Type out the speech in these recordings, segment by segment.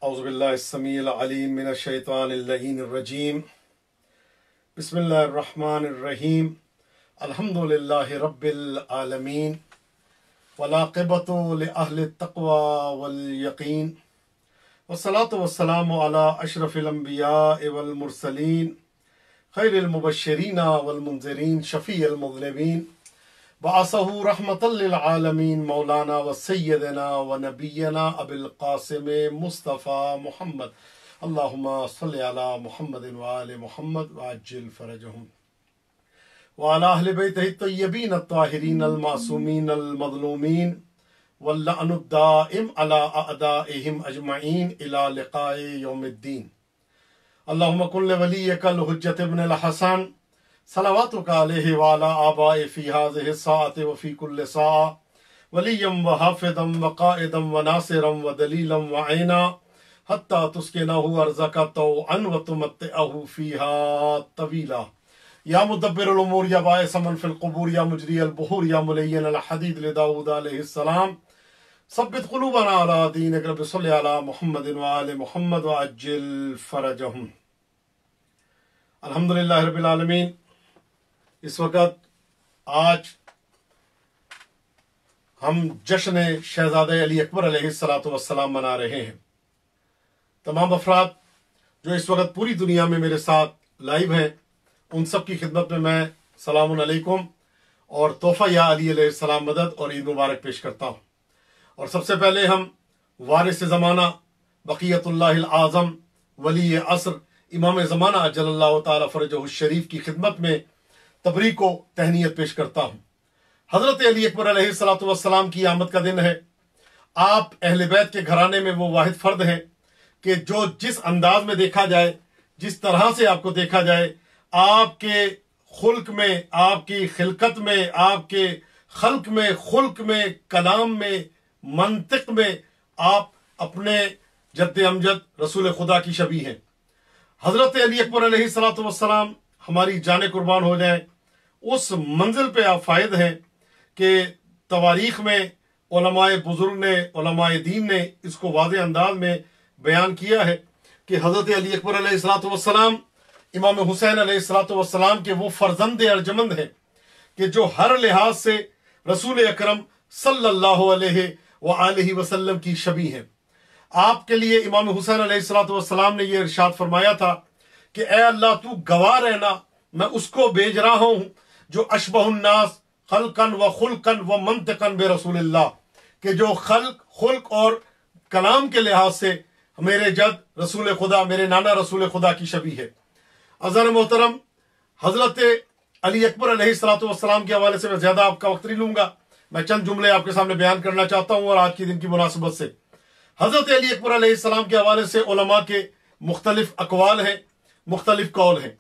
اعوذ باللہ السمیع العلیم من الشیطان اللعین الرجیم بسم اللہ الرحمن الرحیم الحمدللہ رب العالمین والعاقبۃ لأہل التقوی والیقین والصلاة والسلام علی اشرف الانبیاء والمرسلین خیر المبشرین والمنذرین شفیع المذنبین بعثہ رحمۃ للعالمین مولانا و سیدنا و نبینا ابی القاسم مصطفیٰ محمد اللہم صلی علی محمد وآل محمد وعجل فرجہم وعلی اہل بیتہ الطیبین الطاہرین المعصومین المظلومین واللعن الدائم علی اعدائہم اجمعین الی لقاء یوم الدین اللہم کن لولیک الحجۃ ابن الحسن صلواتک علیہ وعلی آبائہ فی هذه الساعة وفی کل ساعة ولیا وحافظا وقائدا وناصرا ودلیلا وعینا حتی تسکنہ ارضک طوعا وتمتعہ فیہا طویلا یا مدبر الامور یا باعث من فی القبور یا مجری البحور یا ملین الحدید لداود علیہ السلام ثبت قلوبنا علی دینک رب صلی علی محمد وآل محمد وعجل فرجہم۔ الحمدللہ رب العالمین، اس وقت آج ہم جشن شہزادہ علی اکبر علیہ السلام منا رہے ہیں۔ تمام افراد جو اس وقت پوری دنیا میں میرے ساتھ لائیو ہیں، ان سب کی خدمت میں سلام علیکم اور تحفہ یا علی علیہ السلام مدد اور عید مبارک پیش کرتا ہوں۔ اور سب سے پہلے ہم وارث زمانہ بقیت اللہ العظم ولی عصر امام زمانہ اجل اللہ تعالی فرجہ الشریف کی خدمت میں تبریک و تہنیت پیش کرتا ہوں۔ حضرت علی اکبر علیہ السلام کی آمد کا دن ہے۔ آپ اہل بیت کے گھرانے میں وہ واحد فرد ہیں کہ جو جس انداز میں دیکھا جائے، جس طرح سے آپ کو دیکھا جائے، آپ کے خلق میں، آپ کی خلقت میں، آپ کے خلق میں، کلام میں، منطق میں آپ اپنے جد امجد رسول خدا کی شبیہ ہیں۔ حضرت علی اکبر علیہ السلام ہماری جانیں قربان ہو جائیں، اس منزل پہ آپ فائد ہیں کہ تواریخ میں علماء بزرگ نے، علماء دین نے اس کو واضح انداز میں بیان کیا ہے کہ حضرت علی اکبر علیہ السلام امام حسین علیہ السلام کے وہ فرزند ارجمند ہیں کہ جو ہر لحاظ سے رسول اکرم صلی اللہ علیہ وآلہ وسلم کی شبیہ ہیں۔ آپ کے لیے امام حسین علیہ السلام نے یہ ارشاد فرمایا تھا کہ اے اللہ تو گواہ رہنا، میں اس کو بھیج رہا ہوں جو اشبہ الناس خلقا و خلقا و منطقا برسول اللہ، کہ جو خلق اور کلام کے لحاظ سے میرے جد رسول خدا، میرے نانا رسول خدا کی شبیہ ہے۔ عزیزان محترم، حضرت علی اکبر علیہ السلام کے حوالے سے میں زیادہ آپ کا وقت نہیں لوں گا، میں چند جملے آپ کے سامنے بیان کرنا چاہتا ہوں اور آج کے دن کی مناسبت سے حضرت علی اکبر علیہ السلام کے حوالے سے علماء کے مختلف اقوال ہیں، مختلف قول ہیں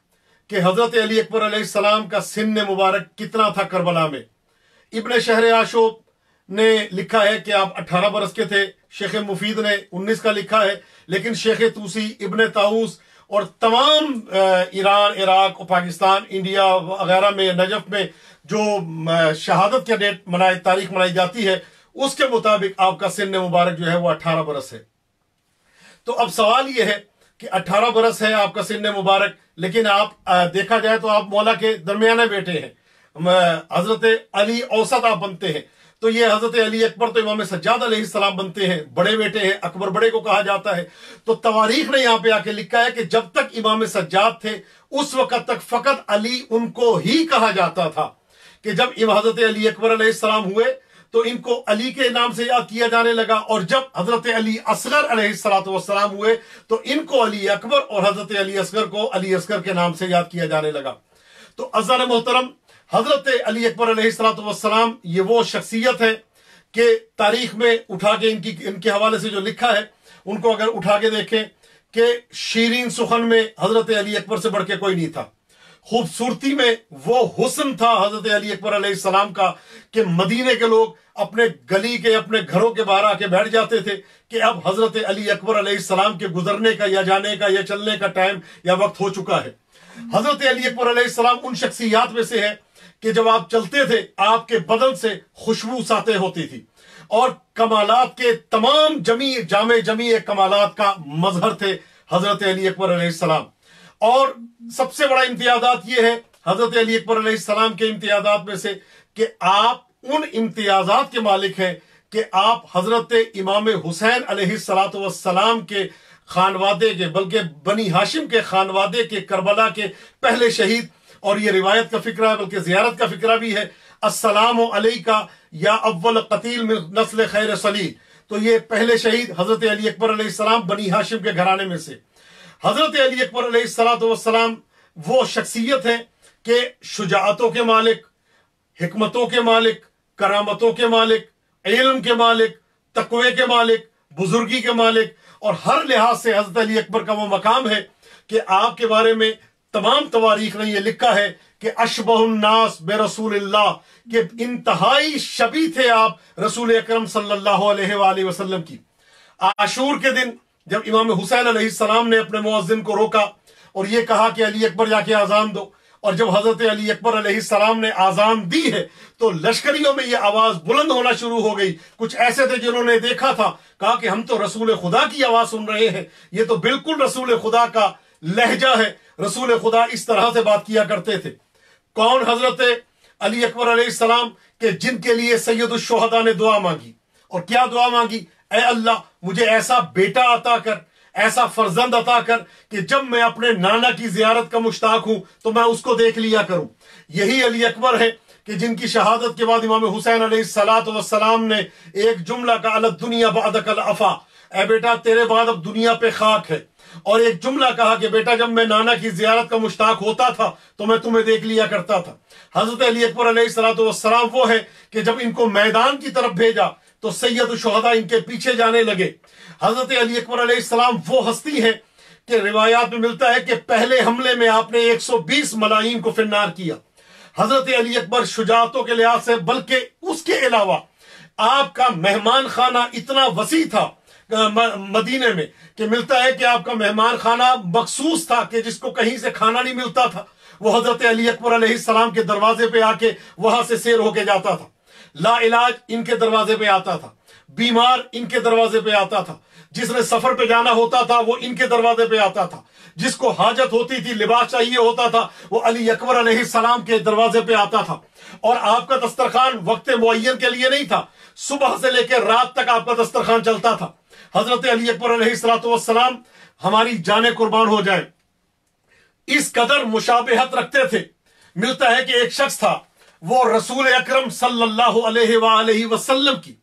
کہ حضرت علی اکبر علیہ السلام کا سن مبارک کتنا تھا کربلا میں۔ ابن شہر عاشوب نے لکھا ہے کہ آپ 18 برس کے تھے، شیخ مفید نے 19 کا لکھا ہے، لیکن شیخ توسی، ابن طاؤس اور تمام ایران، عراق اور پاکستان، انڈیا وغیرہ میں، نجف میں جو شہادت کے ڈیٹ تاریخ منائی جاتی ہے، اس کے مطابق آپ کا سن مبارک جو ہے وہ 18 برس ہے۔ تو اب سوال یہ ہے کہ 18 برس ہے آپ کا سن مبارک، لیکن آپ دیکھا جائے تو آپ مولا کے درمیانے بیٹے ہیں، حضرت علی اوسط آپ بنتے ہیں، تو یہ حضرت علی اکبر تو امام سجاد علیہ السلام بنتے ہیں، بڑے بیٹے ہیں، اکبر بڑے کو کہا جاتا ہے۔ تو تواریخ نے یہاں پہ آ کے لکھا ہے کہ جب تک امام سجاد تھے اس وقت تک فقط علی ان کو ہی کہا جاتا تھا، کہ جب حضرت علی اکبر علیہ السلام ہوئے تو ان کو علی کے نام سے یاد کیا جانے لگا، اور جب حضرت علی اصغر علیہ السلام ہوئے تو ان کو علی اکبر اور حضرت علی اصغر کو علی اصغر کے نام سے یاد کیا جانے لگا۔ تو عزیزان محترم، حضرت علی اکبر علیہ السلام یہ وہ شخصیت ہے کہ تاریخ میں اٹھا کے ان کے حوالے سے جو لکھا ہے ان کو اگر اٹھا کے دیکھیں کہ شیرین سخن میں حضرت علی اکبر سے بڑھ کے کوئی نہیں تھا، خوبصورتی میں وہ حسن تھا حضرت علی اکبر علیہ السلام کا کہ مدینے کے لوگ اپنے گلی کے، اپنے گھروں کے باہر آ کے بیٹھ جاتے تھے کہ اب حضرت علی اکبر علیہ السلام کے گزرنے کا یا جانے کا یا چلنے کا ٹائم یا وقت ہو چکا ہے۔ حضرت علی اکبر علیہ السلام ان شخصیات میں سے ہے کہ جب آپ چلتے تھے آپ کے بدن سے خوشبو ساطع ہوتی تھی، اور کمالات کے تمام جامع کمالات کا مظہر تھے حضرت علی اکبر علیہ السلام۔ اور سب سے بڑا امتیازات یہ ہے حضرت علی اکبر علیہ السلام کے امتیازات میں سے کہ آپ ان امتیازات کے مالک ہیں کہ آپ حضرت امام حسین علیہ السلام کے خانوادے کے، بلکہ بنی ہاشم کے خانوادے کے، کربلا کے پہلے شہید، اور یہ روایت کا فکرہ ہے بلکہ زیارت کا فکرہ بھی ہے، السلام علیکہ یا اول قتیل من نسل خیر صلیل، تو یہ پہلے شہید حضرت علی اکبر علیہ السلام بنی ہاشم کے گھرانے میں سے۔ حضرت علی اکبر علیہ السلام وہ شخصیت ہے کہ شجاعتوں کے مالک، حکمتوں کے مالک، کرامتوں کے مالک، علم کے مالک، تقوی کے مالک، بزرگی کے مالک، اور ہر لحاظ سے حضرت علی اکبر کا وہ مقام ہے کہ آپ کے بارے میں تمام تواریخ نے یہ لکھا ہے کہ اشبہ الناس برسول اللہ، کہ انتہائی شبیہ تھے آپ رسول اکرم صلی اللہ علیہ وآلہ وسلم کی۔ عاشور کے دن جب امام حسین علیہ السلام نے اپنے مؤذن کو روکا اور یہ کہا کہ علی اکبر جا کے اذان دو، اور جب حضرت علی اکبر علیہ السلام نے اذان دی ہے تو لشکریوں میں یہ آواز بلند ہونا شروع ہو گئی۔ کچھ ایسے تھے جنہوں نے دیکھا تھا، کہا کہ ہم تو رسول خدا کی آواز سن رہے ہیں، یہ تو بالکل رسول خدا کا لہجہ ہے، رسول خدا اس طرح سے بات کیا کرتے تھے۔ کون؟ حضرت علی اکبر علیہ السلام، کہ جن کے لیے سید الشہداء نے دعا مانگی، اور کیا دعا مانگی؟ اے اللہ مجھے ایسا بیٹا عطا کر، ایسا فرزند عطا کر کہ جب میں اپنے نانا کی زیارت کا مشتاق ہوں تو میں اس کو دیکھ لیا کروں۔ یہی علی اکبر ہے کہ جن کی شہادت کے بعد امام حسین علیہ السلام نے ایک جملہ کہا، علی الدنیا بعدک العفا، اے بیٹا تیرے بعد اب دنیا پہ خاک ہے، اور ایک جملہ کہا کہ بیٹا جب میں نانا کی زیارت کا مشتاق ہوتا تھا تو میں تمہیں دیکھ لیا کرتا تھا۔ حضرت علی اکبر علیہ السلام وہ ہے کہ جب ان کو میدان کی طرف بھیجا تو سید الشہداء ان کے پیچھے جانے لگے۔ حضرت علی اکبر علیہ السلام وہ ہستی ہے کہ روایات میں ملتا ہے کہ پہلے حملے میں آپ نے 120 ملاعین کو فنار کیا۔ حضرت علی اکبر شجاعتوں کے لحاظ سے، بلکہ اس کے علاوہ آپ کا مہمان خانہ اتنا وسیع تھا مدینے میں کہ ملتا ہے کہ آپ کا مہمان خانہ مخصوص تھا کہ جس کو کہیں سے کھانا نہیں ملتا تھا وہ حضرت علی اکبر علیہ السلام کے دروازے پہ آ کے وہاں سے سیر ہو کے جاتا تھا۔ لا علاج ان کے دروازے پہ آتا تھا، بیمار ان کے دروازے پہ آتا تھا، جس نے سفر پہ جانا ہوتا تھا وہ ان کے دروازے پہ آتا تھا، جس کو حاجت ہوتی تھی، لباس چاہیے ہوتا تھا، وہ علی اکبر علیہ السلام کے دروازے پہ آتا تھا۔ اور آپ کا دسترخوان وقت معین کے لیے نہیں تھا، صبح سے لے کے رات تک آپ کا دسترخوان چلتا تھا۔ حضرت علی اکبر علیہ السلام ہماری جانیں قربان ہو جائیں، اس قدر مشابہت رکھتے تھے۔ ملتا ہے کہ ایک شخص تھا، وہ رسول اکرم صلی اللہ علیہ وآلہ وسلم کی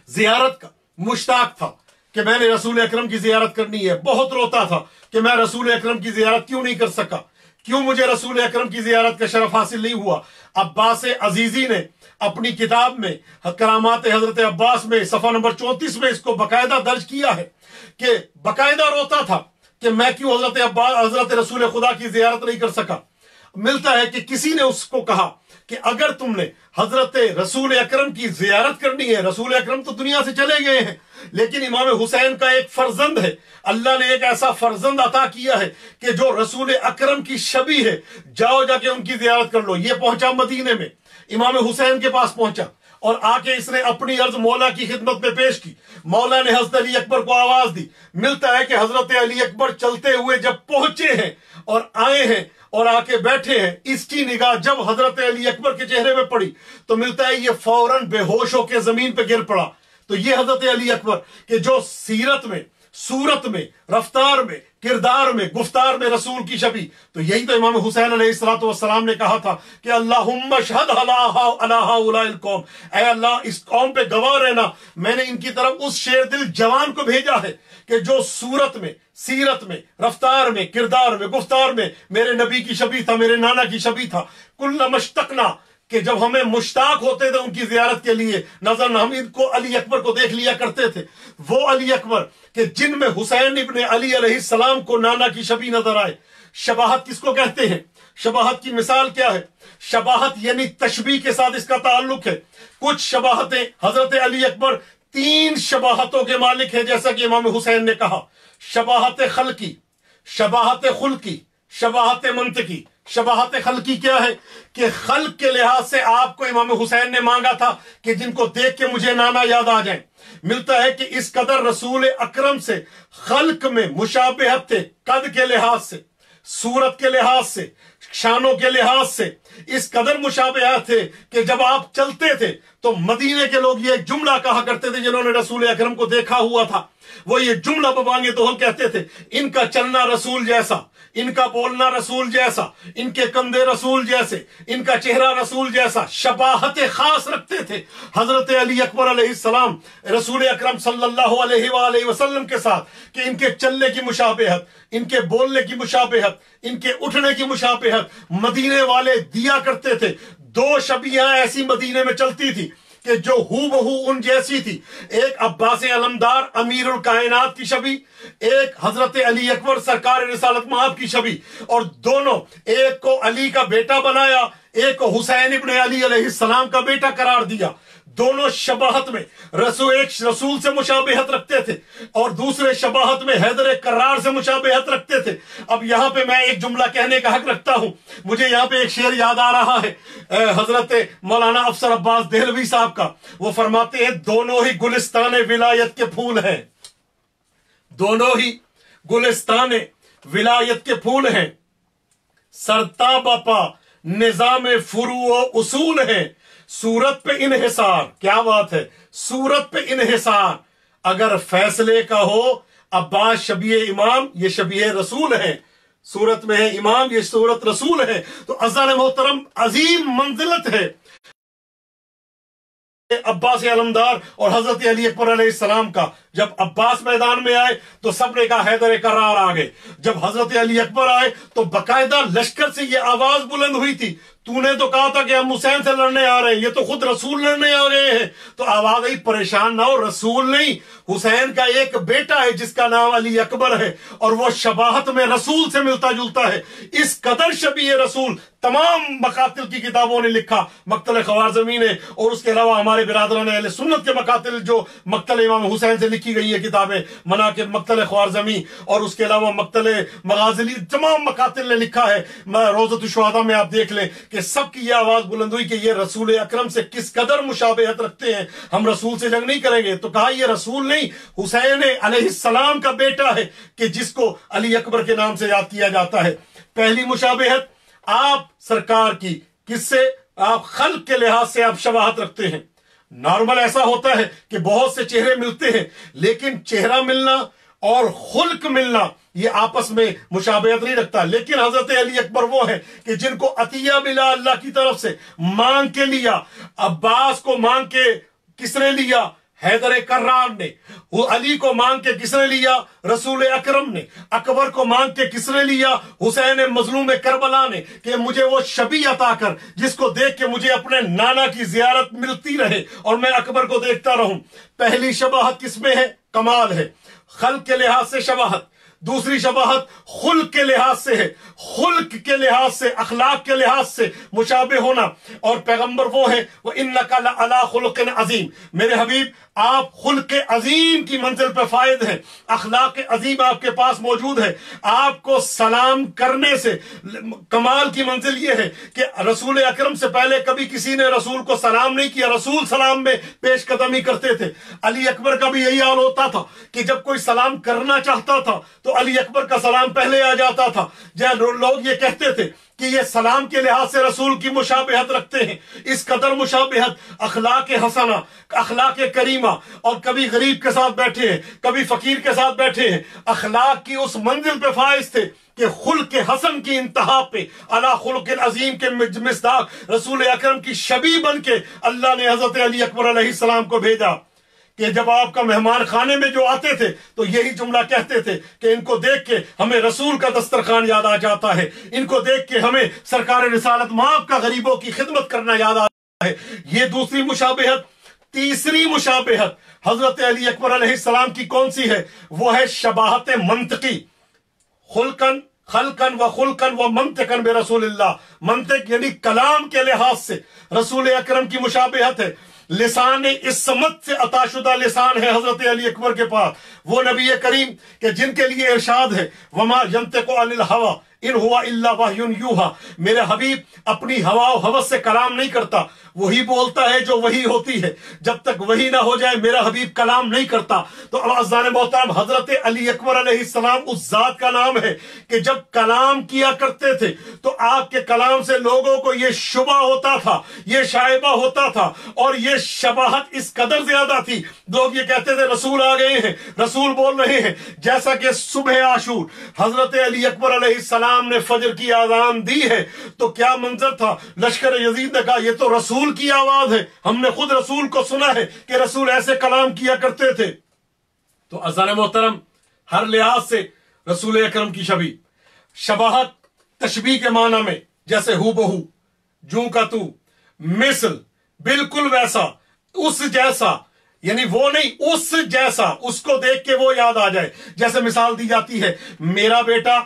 زیارت کا مشتاق تھا کہ میں نے رسول اکرم کی زیارت کرنی ہے، بہت روتا تھا کہ میں رسول اکرم کی زیارت کیوں نہیں کر سکا، کیوں مجھے رسول اکرم کی زیارت کا شرف حاصل نہیں ہوا۔ عباس عزیزی نے اپنی کتاب میں کرامات حضرت عباس میں صفحہ نمبر 34 میں اس کو باقاعدہ درج کیا ہے کہ باقاعدہ روتا تھا کہ میں کیوں حضرت رسول خدا کی زیارت نہیں کر سکا۔ ملتا ہے کہ کسی نے اس کو کہا کہ اگر تم نے حضرت رسول اکرم کی زیارت کرنی ہے، رسول اکرم تو دنیا سے چلے گئے ہیں لیکن امام حسین کا ایک فرزند ہے، اللہ نے ایک ایسا فرزند عطا کیا ہے کہ جو رسول اکرم کی شبیہ ہے، جاؤ جا کے ان کی زیارت کر لو۔ یہ پہنچا مدینے میں، امام حسین کے پاس پہنچا اور آ کے اس نے اپنی عرض مولا کی خدمت میں پیش کی۔ مولا نے حضرت علی اکبر کو آواز دی۔ ملتا ہے کہ حضرت علی اکبر چلتے ہوئے جب پہنچے ہیں اور آئے ہیں اور آ کے بیٹھے ہیں، اس کی نگاہ جب حضرت علی اکبر کے چہرے میں پڑی تو ملتا ہے یہ فوراً بے ہوش ہو کے زمین پہ گر پڑا۔ تو یہ حضرت علی اکبر کہ جو سیرت میں، صورت میں، رفتار میں، کردار میں، گفتار میں رسول کی شبیہ، تو یہی تو امام حسین علیہ السلام نے کہا تھا کہ اللہم اشہد علی ہؤلاء القوم، اے اللہ اس قوم پہ گواہ رہنا، میں نے ان کی طرف اس شیر دل جوان کو بھیجا ہے کہ جو صورت میں، سیرت میں، رفتار میں، کردار میں، گفتار میں میرے نبی کی شبیہ تھا، میرے نانا کی شبیہ تھا۔ کل مشتقنا، کہ جب ہمیں مشتاق ہوتے تھے ان کی زیارت کے لیے، نظر ہم ان کو علی اکبر کو دیکھ لیا کرتے تھے۔ وہ علی اکبر کہ جن میں حسین ابن علی علیہ السلام کو نانا کی شبیہ نظر آئے۔ شباہت کس کو کہتے ہیں؟ شباہت کی مثال کیا ہے؟ شباہت یعنی تشبیہ کے ساتھ اس کا تعلق ہے۔ کچھ شباہتیں حضرت علی اکبر 3 شباہتوں کے مالک ہیں، جیسا کہ امام حسین نے کہا، شباہت خلقی، شباہت خلقی، شباہت منطقی، शबाहत खल्की क्या है कि खल्क के लिहाज से आपको इमाम हुसैन ने मांगा था कि जिनको देख के मुझे नाना याद आ जाए। मिलता है कि इस कदर रसूल अकरम से खल्क में मुशाबहत थे, कद के लिहाज से, सूरत के लिहाज से, शानों के लिहाज से इस कदर मुशाबहत थे कि जब आप चलते थे तो मदीने के लोग ये एक जुमला कहा करते थे, जिन्होंने रसूल अकरम को देखा हुआ था, वो ये जुमला बबांगे तो हम कहते थे, इनका चलना रसूल जैसा, इनका बोलना रसूल जैसा, इनके कंधे रसूल जैसे, इनका चेहरा रसूल जैसा। शबाहत खास रखते थे हजरत अली अकबर अलैहिस्सलाम रसूल अकरम सल्लल्लाहु अलैहि वसल्लम के साथ कि इनके चलने की मुशाबहत, इनके बोलने की मुशाबहत, इनके उठने की मुशाबहत मदीने वाले दिया करते थे। दो शबियां ऐसी मदीने में चलती थी कि जो हूबहू उन जैसी थी। एक अब्बास अलमदार अमीरुल कायनात की छवि, एक हजरत अली अकबर सरकार रिसालत मआब की छवि, और दोनों, एक को अली का बेटा बनाया, एक को हुसैन इब्ने अली अलैहिस्सलाम का बेटा करार दिया। दोनों शबाहत में एक रसूल से मुशाबहत रखते थे और दूसरे शबाहत में हैदर करार से मुशाबहत रखते थे। अब यहां पे मैं एक जुमला कहने का हक रखता हूं। मुझे यहां पे एक शेर याद आ रहा है हजरत मौलाना अफसर अब्बास देहलवी साहब का। वो फरमाते हैं, दोनों ही गुलिस्तान विलायत के फूल हैं, दोनों ही गुलिस्तान विलायत के फूल हैं, सरता बापा निजाम फुरू उसूल है, सूरत पे इन्हिसार। क्या बात है, सूरत पे इन्हिसार। अगर फैसले का हो अब्बास शबीए इमाम, ये शबीए रसूल है, सूरत में है इमाम, ये सूरत रसूल है। तो अज़ान मोहतरम अजीम मंजिलत है अब्बास अलमदार और हजरत अली अकबर अलैहिस्सलाम का। जब अब्बास मैदान में आए तो सबने कहा हैदर करार आ गए। जब हजरत अली अकबर आए तो बकायदा लश्कर से ये आवाज बुलंद हुई थी, तूने तो कहा था कि हम हुसैन से लड़ने आ रहे हैं, ये तो खुद रसूल लड़ने आ गए हैं। तो आवाज आई, परेशान ना हो, रसूल नहीं, हुसैन का एक बेटा है जिसका नाम अली अकबर है और वो शबाहत में रसूल से मिलता जुलता है। इस कदर शबीह रसूल तमाम मकातिल की किताबों ने लिखा, मक्तल ख्वारज़मी ने, और उसके अलावा हमारे बिरादरान अहले सुन्नत के मकातिल जो मक्तल इमाम हुसैन से लिखी गई है किताबें, मनाकिब मक्तल ख्वारज़मी, और उसके अलावा मक्तल मगाज़िली, तमाम मकातिल ने लिखा है। रोज़तुश शुहदा में आप देख लें कि सबकी ये आवाज बुलंद हुई कि ये रसूल अकरम से किस कदर मुशाबहत रखते हैं, हम रसूल से जंग नहीं करेंगे। तो कहा ये रसूल नहीं, हुसैन अलैहिस्सलाम का बेटा है कि जिसको अली अकबर के नाम से याद किया जाता है। पहली मुशाबहत आप सरकार की किससे, आप खल्क के लिहाज से आप शबाहत रखते हैं। नॉर्मल ऐसा होता है कि बहुत से चेहरे मिलते हैं, लेकिन चेहरा मिलना और खुल्क मिलना ये आपस में मुशाबहत नहीं रखता। लेकिन हजरत अली अकबर वो है कि जिनको अतिया मिला अल्लाह की तरफ से, मांग के लिया। अब्बास को मांग के किसने लिया, हैदर कर्रार ने। वो अली को मांग के किसने लिया, रसूल अकरम ने। अकबर को मांग के किसने लिया, हुसैन मजलूम करबला ने, कि मुझे वो शबी अता कर जिसको देख के मुझे अपने नाना की जियारत मिलती रहे और मैं अकबर को देखता रहूं। पहली शबाहत किसमें है, कमाल है, खल्क के लिहाज से शबाहत। दूसरी शबाहत खुल्क के लिहाज से है, खुल्क के लिहाज से, अखलाक के लिहाज से मुशाबे होना। और पैगंबर वो है, वो इन्नका लअला खुल्किन अजीम, मेरे हबीब आप खुल्क अजीम की मंजिल पे फायद हैं, अखलाक अजीम आपके पास मौजूद है। आपको सलाम करने से कमाल की मंजिल ये है कि रसूल अकरम से पहले कभी किसी ने रसूल को सलाम नहीं किया, रसूल सलाम में पेश कदमी करते थे। अली अकबर का भी यही हाल होता था कि जब कोई सलाम करना चाहता था तो अली अकबर का सलाम पहले आ जाता था। जब लोग ये कहते थे कि ये सलाम के लिहाज से रसूल की मुशाबहत रखते हैं, इस कदर मुशाबहत, अखलाक हसना, अखलाक करीमा, और कभी गरीब के साथ बैठे हैं, कभी फकीर के साथ बैठे हैं, अखलाक की उस मंजिल पे फाइज थे कि खुल्क हसन की इंतहा पे अला खुल्क अजीम के मिसदाक रसूल अकरम की शबी बन के अल्लाह ने हजरत अली अकबर अलैहिस्सलाम को भेजा कि जब आपका मेहमान खाने में जो आते थे तो यही जुमला कहते थे कि इनको देख के हमें रसूल का दस्तरखान याद आ जाता है, इनको देख के हमें सरकार रिसालत मआब का गरीबों की खिदमत करना याद आता है। ये दूसरी मुशाबहत। तीसरी मुशाबहत हजरत अली अकबर अलैहिस्सलाम की कौन सी है, वो है शबाहत मंतकी। खुल्कन खल्कन व खुल्कन व मंतकन बे रसूलिल्लाह, मंतक यानी कलाम के लिहाज से रसूल अकरम की मुशाबहत है। लिसान इस्मत से अताशुदा लिसान है हजरत अली अकबर के पास, वो नबी करीम के जिनके लिए इरशाद है, वमा यंतिकु अनिल हवा इन हुआ इल्ला वह्युन यूहा, मेरे हबीब अपनी हवा और हवस से कलाम नहीं करता, वही बोलता है जो वही होती है, जब तक वही ना हो जाए मेरा हबीब कलाम नहीं करता। तो अज़ान मोहतरम, हजरत अली अकबर अलैहिस्सलाम उस जात का नाम है कि जब कलाम किया करते थे तो आपके कलाम से लोगों को ये शुबा होता था, ये शायबा होता था, और ये शबाहत इस कदर ज्यादा थी, लोग ये कहते थे रसूल आ गए हैं, रसूल बोल रहे हैं। जैसा कि सुबह आशूर हजरत अली अकबर अलैहिस्सलाम ने फजर की आजान दी है तो क्या मंजर था, लश्कर यजीद ने कहा ये तो रसूल की आवाज है, हमने खुद रसूल को सुना है कि रसूल ऐसे कलाम किया करते थे। तो अज़ान मोहतरम, हर लिहाज से रसूल अकरम की शबाहत तशबीह के माना में, जैसे हू बहू, जू का तू, मिसल, बिल्कुल वैसा, उस जैसा, यानी वो नहीं उस जैसा, उसको देख के वो याद आ जाए। जैसे मिसाल दी जाती है, मेरा बेटा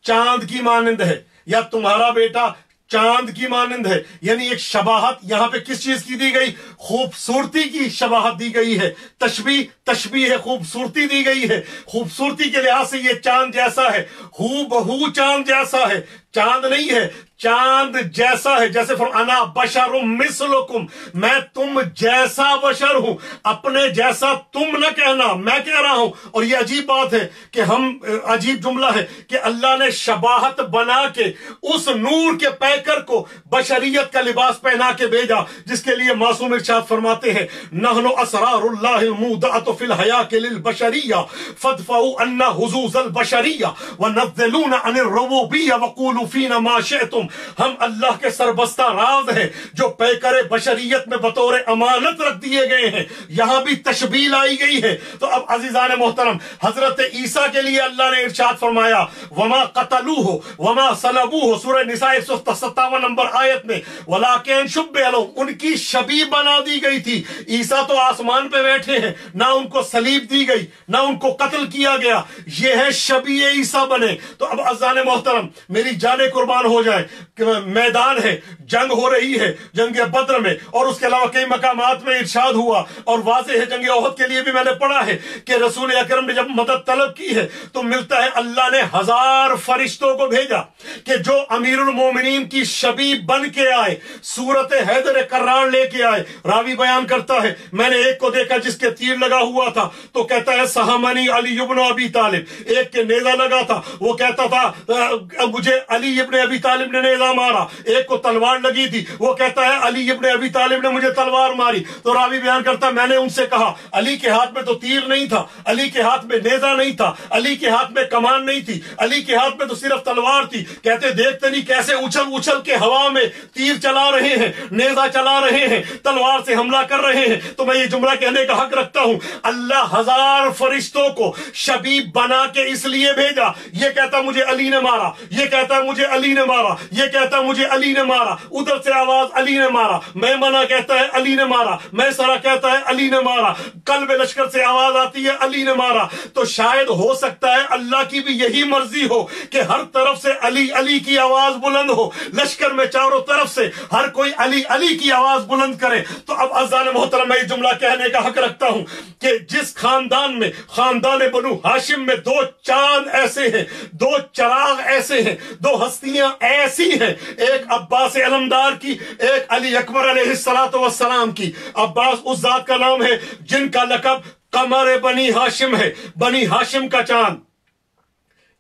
चांद की मानंद है या तुम्हारा बेटा चांद की मानंद है, यानी एक शबाहत यहां पे किस चीज की दी गई, खूबसूरती की शबाहत दी गई है। तशबीह है, खूबसूरती दी गई है, खूबसूरती के लिहाज से ये चांद जैसा है, हू बहू चांद जैसा है, चांद नहीं है, चांद जैसा है। जैसे अना बशरुम मिसलुकुम, मैं तुम जैसा बशर हूं, अपने जैसा तुम न कहना, मैं कह रहा हूं। और ये अजीब बात है कि अजीब जुमला है कि अल्लाह ने शबाहत बना के उस नूर के पैकर को बशरियत का लिबास पहना के भेजा, जिसके लिए मासूम इरशाद फरमाते हैं, नहनु असरारुल्लाहिल मुदाअतु फिल हयातिल बशरिया फदफउ अन्ना हुजूजल बशरिया व नज़लूना अनिर रुबूबिय्या व क़ूलू फीना मा शिअतुम, हम अल्लाह के सरबस्ता राज हैं जो पैकर बशरियत में बतौर अमानत रख दिए गए हैं। यहां भी तशबीह लाई गई है। तो अब अजीजान मोहतरम, हजरत ईसा के लिए अल्लाह ने इरशाद फरमाया, वमा कतलूहु वमा सलबूहु, सूरह निसा 157 नंबर आयत में, वलाकिन शुब्बिह लहुम, उनकी शबीह बना दी गई थी। ईसा तो आसमान पे बैठे हैं, ना उनको सलीब दी गई, ना उनको कत्ल किया गया, ये है शबीह ईसा बने। तो अब अज़ान मोहतरम, मेरी जाने कुर्बान हो जाए, मैदान है, जंग हो रही है, जंग बद्र में, और उसके अलावा कई मकामात में इरशाद हुआ, और वाज़ेह है जंग ओहद के लिए भी मैंने पढ़ा है कि रसूल अकरम ने जब मदद तलब की है तो मिलता है अल्लाह ने 1000 फरिश्तों को भेजा कि जो अमीरुल मोमिनीन की शबीह बन के आए, सूरत हैदर कर्रार लेके आए। रावी बयान करता है, मैंने एक को देखा जिसके तीर लगा हुआ था, तो कहता है सहमनी अली इब्न अबी तालिब, एक के नेजा लगा था, वो कहता था मुझे अली इब्न अबी तालिब ने नेजा मारा। एक को तलवार लगी थी, वो कहता है अली इब्न अबी तालिब ने मुझे तलवार मारी। तो रावी बयान करता, मैंने उनसे कहा अली के हाथ में तो तीर नहीं था, अली के हाथ में नेजा नहीं था, अली के हाथ में कमान नहीं थी, अली के हाथ में तो सिर्फ तलवार थी। कहते देखते नहीं कैसे उछल उछल के हवा में तीर चला रहे हैं, नेजा चला रहे हैं, तलवार से हमला कर रहे हैं। तो मैं ये जुमला कहने का हक रखता हूं, अल्लाह 1000 फरिश्तों को शबीह बना के इसलिए भेजा। ये कहता मुझे अली ने मारा, ये कहता मुझे अली ने मारा, ये कहता मुझे अली ने मारा, उधर से आवाज अली ने मारा, मैं मना कहता है अली ने मारा, मैं सरा कहता है अली ने मारा, कल्ब लश्कर से आवाज आती है अली ने मारा। तो शायद हो सकता है अल्लाह की भी यही मर्जी हो कि हर तरफ से अली अली की आवाज बुलंद हो, लश्कर में चारों तरफ से हर कोई अली अली की आवाज बुलंद करे। तो अब अज़ान मोहतरम, मैं जुमला कहने का हक रखता हूं कि जिस खानदान में, खानदान बनु हाशिम में 2 चांद ऐसे हैं, 2 चराग ऐसे हैं, 2 हस्तियां ऐसी हैं, एक अब्बास अलमदार की, एक अली अकबर अलैहिस्सलातु वस्सलाम की। अब्बास उस जात का नाम है जिनका लकब कमर बनी हाशिम है, बनी हाशिम का चांद।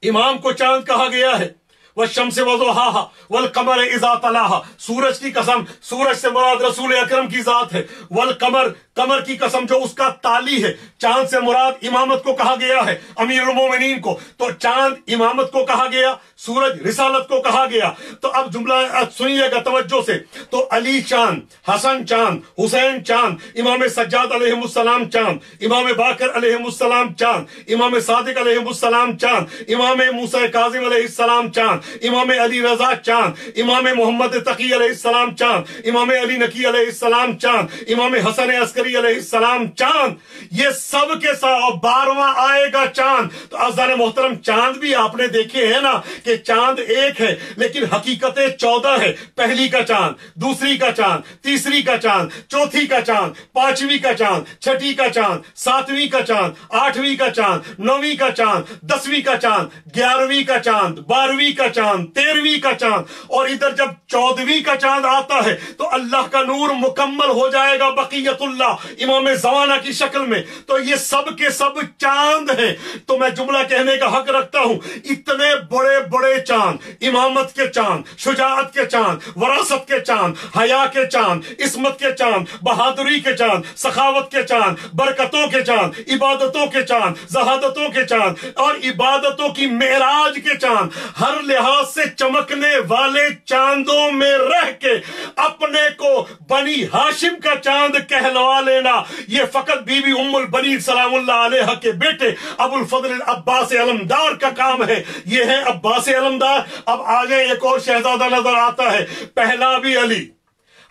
इमाम को चांद कहा गया है, वह शम्स वज़ुहाहा वल कमर इज़ा तलाहा, सूरज की कसम, सूरज से मुराद रसूल अकरम की जात है। वल कमर, कमर की कसम जो उसका ताली है। चांद से मुराद इमामत को कहा गया है, अमीरुल मोमिनीन को। तो चांद इमामत को कहा गया, सूरज रिसालत को कहा गया। तो अब जुमला सुनिएगा तवज्जो से। तो अली चांद, हसन चांद, हुसैन चांद, इमाम सज्जाद अलैहिमुस्सलाम चांद, इमाम बाकर अलैहिमुस्सलाम चांद, इमाम सादिक अलैहिमुस्सलाम चांद, इमाम मूसा काज़िम अलैहिस्सलाम चांद, इमाम अली रजा चांद, इमाम मोहम्मद तकी अलैहिस्सलाम चांद, इमाम अली नकी अलैहिस्सलाम चांद, इमाम हसन अस्करी अली अलैहिस्सलाम चांद, ये सब के साथ 12वां आएगा चांद। तो अज़ान मोहतरम, चांद भी आपने देखे हैं ना कि चांद एक है लेकिन हकीकतें 14 है। पहली का चांद, दूसरी का चांद, तीसरी का चांद, चौथी का चांद, पांचवी का चांद, छठी का चांद, सातवीं का चांद, आठवीं का चांद, नौवीं का चांद, 10वीं का चांद, 11वीं का चांद, 12वीं का चांद, 13वीं का चांद, और इधर जब 14वीं का चांद आता है तो अल्लाह का नूर मुकम्मल हो जाएगा बक़ियतुल्लाह इमाम ज़माना की शक्ल में। तो ये सब के सब चांद हैं। तो मैं जुमला कहने का हक रखता हूं, इतने बड़े बड़े चांद, इमामत के चांद, शुजाअत के चांद, वरासत के चांद, हया के चांद, इस्मत के चांद, बहादुरी के चांद, सखावत के चांद, बरकतों के चांद, इबादतों के चांद, जहादतों के चांद और इबादतों की मेराज के चांद, हर लिहाज से चमकने वाले चांदों में रह के अपने को बनी हाशिम का चांद कहलवा लेना, ये फकत बीबी उम्मुल बनी सलामुल्लाह अलैहा के बेटे अबुल फजल अब्बास अलमदार का काम है। ये है अब्बास अलमदार। अब आगे एक और शहजादा नजर आता है, पहला भी अली,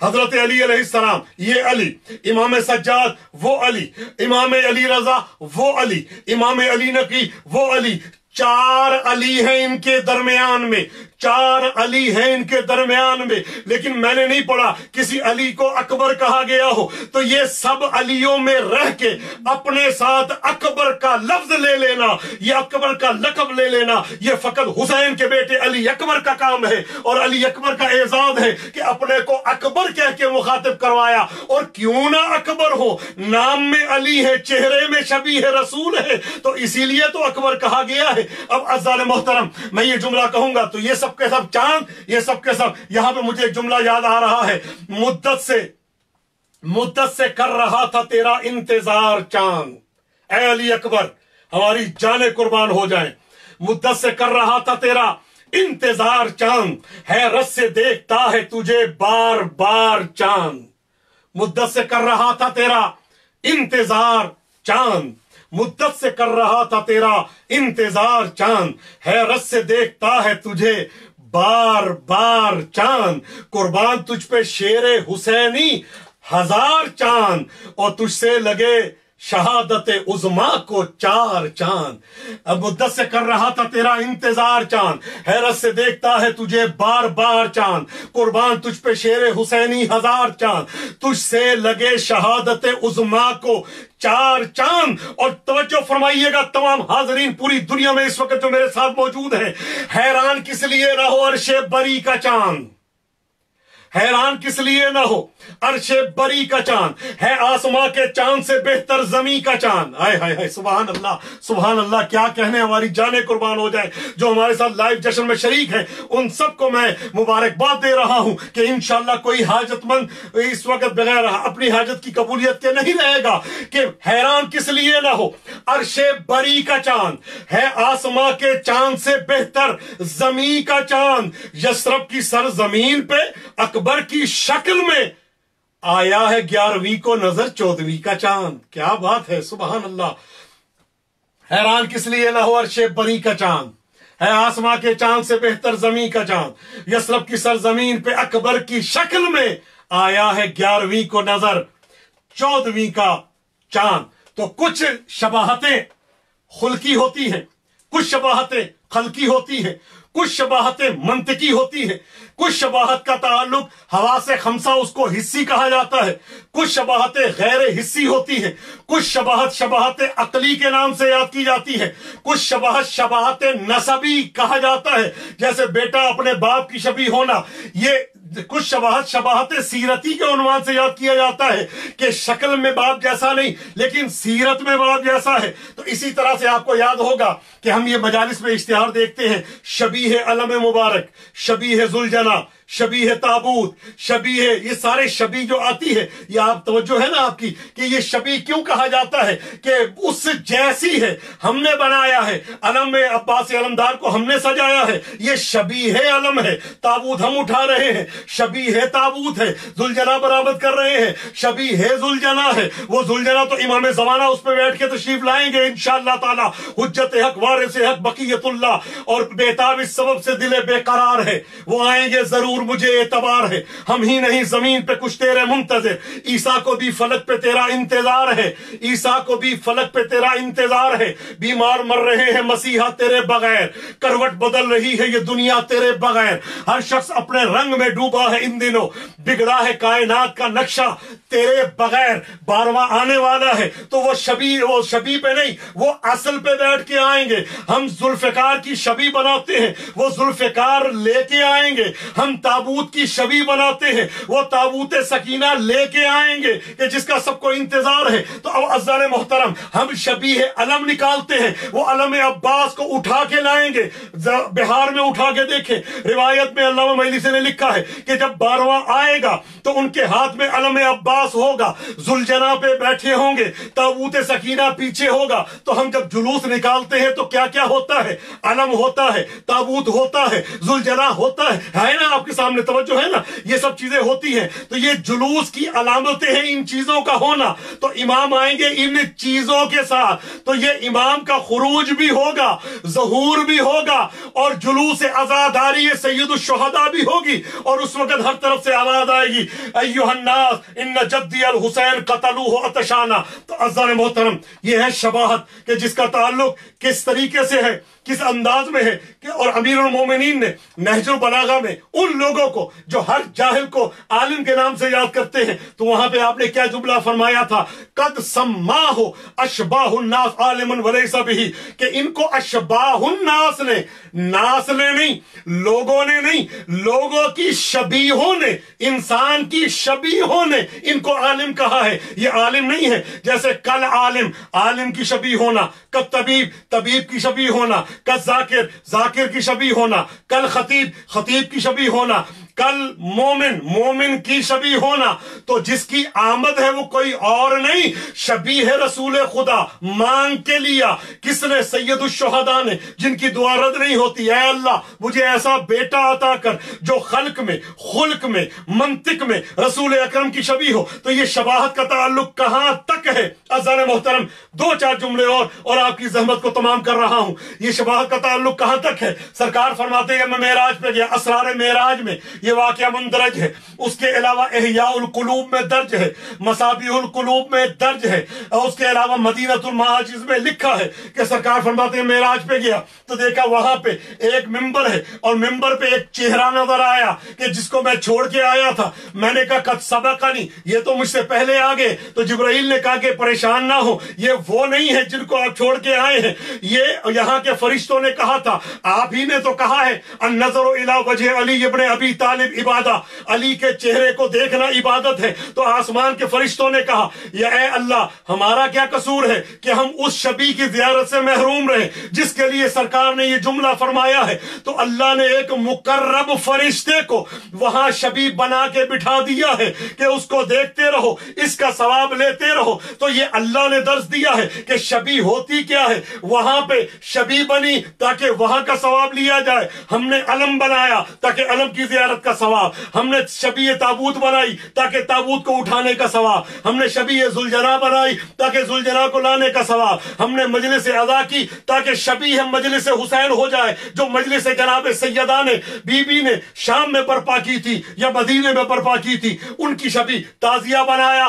हजरत अली अलैहिस्सलाम, ये अली, इमाम सज्जाद वो अली, इमाम अली रजा वो अली, इमाम अली नकी वो अली। 4 अली हैं इनके दरमियान में, 4 अली हैं इनके दरमियान में। लेकिन मैंने नहीं पढ़ा किसी अली को अकबर कहा गया हो। तो ये सब अलियों में रह के अपने साथ अकबर का लफ्ज ले लेना, ये अकबर का लकब ले लेना, ये फकत हुसैन के बेटे अली अकबर का काम है। और अली अकबर का एजाज है कि अपने को अकबर कह के मुखातिब करवाया। और क्यों ना अकबर हो, नाम में अली है, चेहरे में शबीह रसूल है, तो इसीलिए तो अकबर कहा गया है। अब अज़ान मोहतरम, मैं ये जुमला कहूंगा तो ये सब के सब चांद, ये सब के सब। यहां पे मुझे एक जुमला याद आ रहा है, मुद्दत से कर रहा था तेरा इंतजार चांद, ऐ अली अकबर हमारी जाने कुर्बान हो जाए। मुद्दत से कर रहा था तेरा इंतजार चांद, हैरत से देखता है तुझे बार बार चांद। मुद्दत से कर रहा था तेरा इंतजार चांद, मुद्दत से कर रहा था तेरा इंतजार चांद, हैरत से देखता है तुझे बार बार चांद। कुर्बान तुझ पे शेरे हुसैनी 1000 चांद, और तुझसे लगे शहादत उज़मा को 4 चांद। अब मुद्दत से कर रहा था तेरा इंतजार चांद, हैरत से देखता है तुझे बार बार चांद। कुर्बान तुझ पे शेरे हुसैनी 1000 चांद, तुझसे लगे शहादत उज़मा को 4 चांद। और तवज्जो फरमाइएगा तमाम हाजरीन पूरी दुनिया में इस वक्त जो मेरे साथ मौजूद हैं, हैरान किस लिए ना हो अर्शे बरी का चांद, हैरान किस लिए ना हो अर्शे बरी का चांद, है आसमां के चांद से बेहतर जमी का चांद। हाय हाय हाय, सुभान अल्लाह सुभान अल्लाह, क्या कहने, हमारी जाने कुर्बान हो जाए। जो हमारे साथ लाइव जश्न में शरीक है उन सबको मैं मुबारकबाद दे रहा हूं कि इंशाअल्लाह कोई हाजतमंद इस वक्त बगैर अपनी हाजत की कबूलियत के नहीं रहेगा। कि हैरान किस लिए ना हो अर्शे बरी का चांद, है आसमां के चांद से बेहतर जमी का चांद। यशरब की सरजमीन पे अकबर की शक्ल में आया है 11वीं को नजर 14वीं का चांद। क्या बात है, सुभान अल्लाह। हैरान किस लिए ना हो अर्शे बरी का चांद, है आसमां के चांद से बेहतर जमी का चांद। यशरब की सरजमीन पे अकबर की शक्ल में आया है 11वीं को नजर 14वीं का चांद। तो कुछ शबाहतें खुल्की होती हैं, कुछ शबाहतें खल्की होती हैं, कुछ शबाहतें मंतकी होती है, कुछ शबाहत का ताल्लुक हवा से खमसा उसको हिस्सी कहा जाता है, कुछ शबाहतें गैर हिस्सी होती है, कुछ शबाहत अकली के नाम से याद की जाती है, कुछ शबाहत नसबी कहा जाता है, जैसे बेटा अपने बाप की शबी होना। ये कुछ शबाहत सीरती के उन्वान से याद किया जाता है कि शक्ल में बाप जैसा नहीं लेकिन सीरत में बाप जैसा है। तो इसी तरह से आपको याद होगा कि हम ये मजालिस में इश्तिहार देखते हैं, शबीह अलम मुबारक, शबीह जुलजना, शबीह ताबूत, शबीह, ये सारे शबी जो आती है, ये आप तवज्जो है ना आपकी कि ये शबी क्यों कहा जाता है कि उस जैसी है, हमने बनाया है, अलम में अब्बास अलमदार को हमने सजाया है, ये शबीह अलम है। ताबूत हम उठा रहे हैं, शबीह ताबूत है। जुलजना बरामद कर रहे हैं, शबीह जुलजना है। वो जुलजना तो इमाम ज़माना उस पर बैठ के तशरीफ लाएंगे इंशाअल्लाह ताला। हुज्जत हक वारिस हक बक़ियतुल्लाह, और बेताब इस सबब से दिले बेकरार है, वो आएंगे जरूर जरूर मुझे एतबार है, हम ही नहीं जमीन पे कुछ तेरे मुंतजर। ईसा को भी फलक पे तेरा इंतजार है, ईसा को भी फलक पे तेरा इंतजार है। बीमार मर रहे हैं मसीहा तेरे बगैर, करवट बदल रही है ये दुनिया तेरे बगैर। हर शख्स अपने रंग में डूबा है इन दिनों, बिगड़ा है कायनात का नक्शा तेरे बगैर। 12वां आने वाला है तो वो शबी पे नहीं, वो असल पे बैठ के आएंगे। हम जुल्फकार की शबी बनाते हैं, वो जुल्फकार लेके आएंगे। हम ताबूत की शबी बनाते हैं, वो ताबूत सकीना लेके आएंगे कि जिसका सबको इंतजार है। तो अब अज़्ज़ान मोहतरम, हम शबी है अलम निकालते हैं, वो अलम अब्बास को उठा के लाएंगे। बिहार में उठा के देखें, रिवायत में अल्लामा मजलिसी ने लिखा है कि जब 12वां आएगा तो उनके हाथ में अलम अब्बास होगा, जुलजना पे बैठे होंगे, ताबूत सकीना पीछे होगा। तो हम जब जुलूस निकालते हैं तो क्या क्या होता है? अलम होता है, ताबूत होता है, जुलजना होता है ना? आपके सामने तवज्जो है ना? ये सब चीजें होती हैं। तो ये जुलूस की अलामतें हैं इन चीजों का होना। तो इमाम आएंगे इन चीजों के साथ, तो ये इमाम का खुरूज भी होगा, ज़हूर भी होगा, और जुलूस अज़ादारी सैयदुश शुहदा भी होगी। और उस वक्त हर तरफ से आवाज आएगी, अय्युहन्नास इन्न जद्दी अल हुसैन कतलूहु अतशाना। तो अज़्ज़ान मोहतरम, ये है शबाहत कि जिसका ताल्लुक किस तरीके से है, किस अंदाज में है कि और अमीरुल मोमिनीन ने नहजुल बलागा में उन लोगों को जो हर जाहिल को आलिम के नाम से याद करते हैं, तो वहां पे आपने क्या जुमला फरमाया था? कद सम्माहु अशबाहुन्नास आलिमन वलैसा बिही, कि इनको अशबाहुन्नास ने, नास ने नहीं, लोगों ने नहीं, लोगों की शबीहों ने, इंसान की शबीहों ने इनको आलिम कहा है। ये आलिम नहीं है जैसे कल आलिम, आलिम की शबी होना, कल तबीब, तबीब की शबी होना, कल जाकिर, जाकिर की शबी होना, कल खतीब, खतीब की शबी होना, कल मोमिन, मोमिन की शबी होना। तो जिसकी आमद है वो कोई और नहीं, शबी है रसूल खुदा, मांग के लिया किसने? सैयदुश शुहदा ने, जिनकी दुआ रद नहीं होती। ऐ अल्लाह मुझे ऐसा बेटा अता कर जो खल्क में, खुल्क में, मंतिक में रसूल अकरम की शबी हो। तो ये शबाहत का ताल्लुक कहां तक है? अज़ान मोहतरम, 2-4 जुमले और आपकी जहमत को तमाम कर रहा हूं। ये शबाहत का ताल्लुक कहां तक है? सरकार फरमाते हैं मैं मेराज पे गया, असरार मेराज में ये वाकया मुंदरज है। उसके अलावा इहयाउल कुलूब में दर्ज है, मसाबीहुल कुलूब में दर्ज है, और उसके अलावा मदीनतुल महाजिज में लिखा है कि सरकार फरमाते हैं मेराज पे गया तो देखा वहां पे एक मिंबर है, और मिंबर पे एक चेहरा नजर आया कि जिसको मैं छोड़ के आया था। मैंने कहा कद सबकनी, ये तो मुझसे पहले आ गए। तो जिब्राइल ने कहा कि परेशान ना हो, ये वो नहीं है जिनको आप छोड़ के आए हैं। ये यहाँ के फरिश्तों ने कहा था, आप ही ने तो कहा है अन्नज़रु इला वजह अली इब्न अबी तालिब इबादा, अली के चेहरे को देखना इबादत है। तो आसमान के फरिश्तों ने कहा, या ए अल्लाह हमारा क्या कसूर है कि हम उस शबी की ज़ियारत से महरूम रहे जिसके लिए सरकार ने ये जुमला फरमाया है। तो अल्लाह ने एक मुकर्रब फरिश्ते को वहां शबी बना के बिठा दिया है कि उसको देखते रहो, इसका सवाब लेते रहो। तो ये अल्लाह ने दर्ज दिया है कि शबी होती क्या है। वहां पे शबी बनी ताकि वहां का सवाब लिया जाए। हमने अलम बनाया ताकि अलम की ज़ियारत का सवाब, हमने शबी ताबूत बनाई ताकि ताबूत को उठाने का सवाब, हमने शबी जुलजना बनाई ताकि जुलजना को लाने का सवाब, हमने मजलिस अदा की ताकि शबी हम मजलिस हुसैन हो जाए, जो मजलिस जनाब सैयदा ने, बीबी ने शाम में बर्पा की थी या मदीने में बर्पा की थी, उनकी शबी ताजिया बनाया,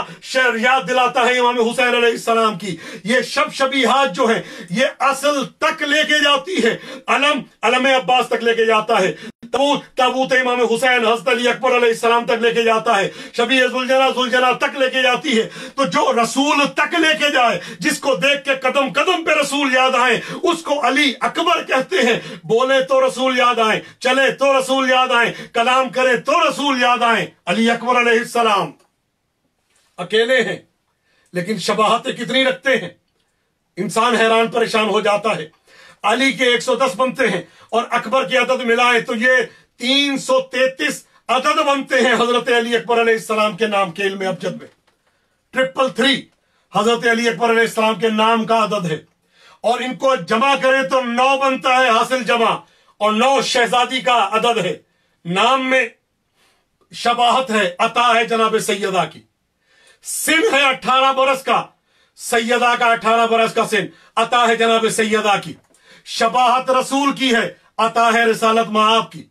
याद दिलाता है इमाम हुसैन अलैहिस्सलाम की। ये शबीहात जो है ये असल तक लेके जाती है, अलम अब्बास तक लेके जाता है, ताबूत इमाम हुसैन हज़रत अली अकबर अलैहिस्सलाम तक लेके जाता है, शबी जुलजना तक लेके जाती है। तो जो रसूल तक लेके जाए, जिसको देख के कदम कदम पे रसूल याद आए, उसको अली अकबर कहते हैं। बोले तो रसूल याद आए, चले तो रसूल याद आए, कलाम करे तो रसूल याद आए। अली अकबर अलैहिस्सलाम अकेले हैं लेकिन शबाहतें कितनी रखते हैं, इंसान हैरान परेशान हो जाता है। अली के 110 बनते हैं और अकबर के अदद मिलाए तो ये 333 अदद बनते हैं हजरत अली अकबर अलैहिस्सलाम के नाम के इल्म अबजद में। 333 हजरत अली अकबर अलैहिस्सलाम के नाम का अदद है, और इनको जमा करें तो 9 बनता है हासिल जमा, और 9 शहजादी का अदद है। नाम में शबाहत है, अता है जनाब सैयदा की, सिन है 18 बरस का, सैयदा का 18 बरस का सिन, अता है जनाब सैयदा की। शबाहत रसूल की है, अता है रिसालत माआब की।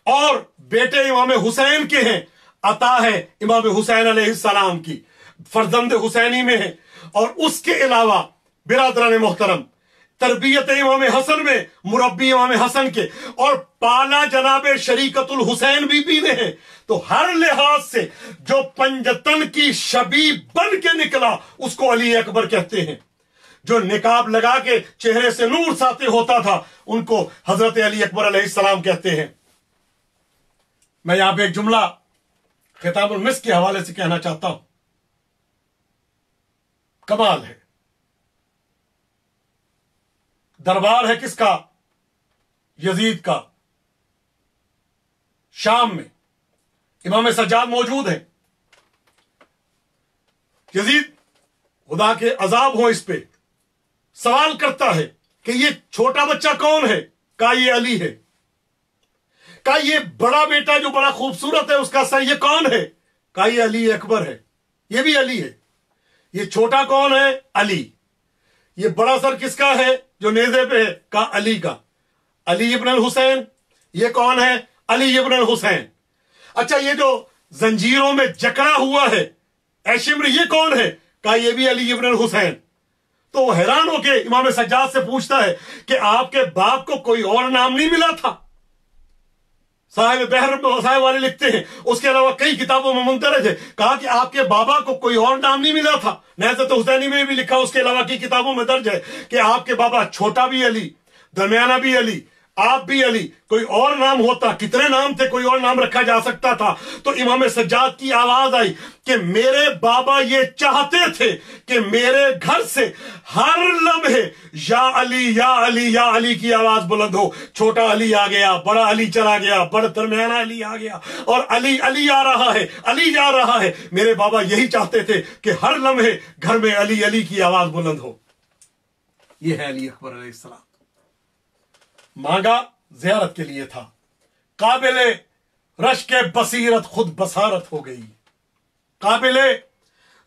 और बेटे इमाम हुसैन के हैं, अता है इमाम हुसैन अलैहिस्सलाम की, फर्जंद हुसैनी में है। और उसके अलावा बिरादरान मोहतरम, तरबियत इमाम हसन में, मुरब्बी इमाम हसन के, और पाला जनाब शरीकतुल हुसैन बीबी ने है। तो हर लिहाज से जो पंजतन की शबी बन के निकला उसको अली अकबर कहते हैं। जो निकाब लगा के चेहरे से नूर साते होता था उनको हजरत अली अकबर अलैहिस्सलाम कहते हैं। मैं यहां पे एक जुमला खिताबुल मिस्क के हवाले से कहना चाहता हूं, कमाल है। दरबार है किसका? यजीद का। शाम में इमाम सज्जाद मौजूद है। यजीद, खुदा के अजाब हो इस पे, सवाल करता है कि ये छोटा बच्चा कौन है? कहा ये अली है। कहा ये बड़ा बेटा जो बड़ा खूबसूरत है उसका सर ये कौन है? कहा ये अली अकबर है। ये भी अली है। ये छोटा कौन है? अली। ये बड़ा सर किसका है जो नेज़े पे है? कहा अली का। अली इब्न अल हुसैन। ये कौन है? अली इब्न अल हुसैन। अच्छा, ये जो जंजीरों में जकड़ा हुआ है ऐशिम्र, ये कौन है? कहा ये भी अली इब्न अल हुसैन। तो वो हैरान होके इमाम सज्जाद से पूछता है कि आपके बाप को कोई और नाम नहीं मिला था? साहिब बहर साहिब वाले लिखते हैं, उसके अलावा कई किताबों में मुंदरज है, कहा कि आपके बाबा को कोई और नाम नहीं मिला था। नहज़त हुसैनी में भी लिखा, उसके अलावा की किताबों में दर्ज है कि आपके बाबा छोटा भी अली, दरमियाना भी अली, आप भी अली। कोई और नाम होता, कितने नाम थे, कोई और नाम रखा जा सकता था। तो इमाम सज्जाद की आवाज आई कि मेरे बाबा ये चाहते थे कि मेरे घर से हर लम्हे या अली या अली या अली की आवाज बुलंद हो। छोटा अली आ गया, बड़ा अली चला गया, बड़ा दरमियाना अली आ गया, और अली अली आ रहा है, अली जा रहा है। मेरे बाबा यही चाहते थे कि हर लम्हे घर में अली अली की आवाज बुलंद हो। यह है अली अकबर अलैहिस्सलाम। मांगा जियारत के लिए था, काबिले रश के बसीरत खुद बसारत हो गई। काबिले